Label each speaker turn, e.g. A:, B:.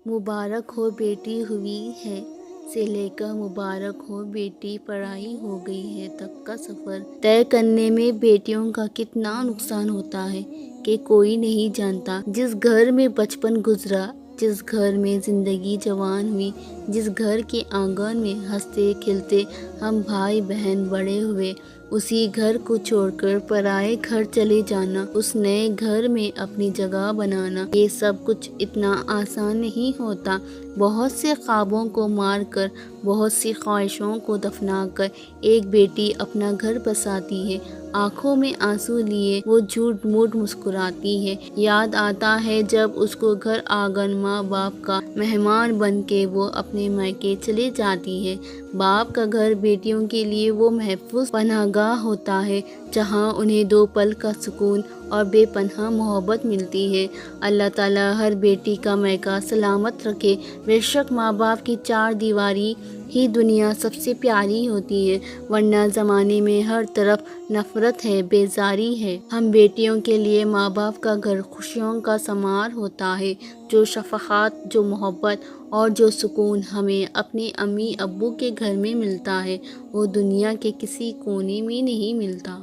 A: مبارک ہو بیٹی ہوئی ہے سے لے کر مبارک ہو بیٹی پرائی ہو گئی ہے تک کا سفر طے کرنے میں بیٹیوں کا کتنا نقصان ہوتا ہے کہ کوئی نہیں جانتا۔ جس گھر میں بچپن گزرا، جس گھر میں زندگی جوان ہوئی، جس گھر کے آنگن میں ہنستے کھیلتے ہم بھائی بہن بڑے ہوئے، اسی گھر کو چھوڑ کر پرائے گھر چلے جانا، اس نئے گھر میں اپنی جگہ بنانا، یہ سب کچھ اتنا آسان نہیں ہوتا۔ بہت سے خوابوں کو مار کر، بہت سی خواہشوں کو دفنا کر ایک بیٹی اپنا گھر بساتی ہے۔ آنکھوں میں آنسو لیے وہ جھوٹ موٹ مسکراتی ہے۔ یاد آتا ہے جب اس کو گھر آنگن ماں باپ کا مہمان بن کے وہ اپنے میکے چلے جاتی ہے۔ باپ کا گھر بیٹیوں کے لیے وہ محفوظ پناہ گاہ ہوتا ہے جہاں انہیں دو پل کا سکون اور بے پناہ محبت ملتی ہے۔ اللہ تعالیٰ ہر بیٹی کا میکا سلامت رکھے۔ بے شک ماں باپ کی چار دیواری ہی دنیا سب سے پیاری ہوتی ہے، ورنہ زمانے میں ہر طرف نفرت ہے، بیزاری ہے۔ ہم بیٹیوں کے لیے ماں باپ کا گھر خوشیوں کا سمار ہوتا ہے۔ جو شفقت، جو محبت اور جو سکون ہمیں اپنے امی ابو کے گھر میں ملتا ہے وہ دنیا کے کسی کونے میں نہیں ملتا۔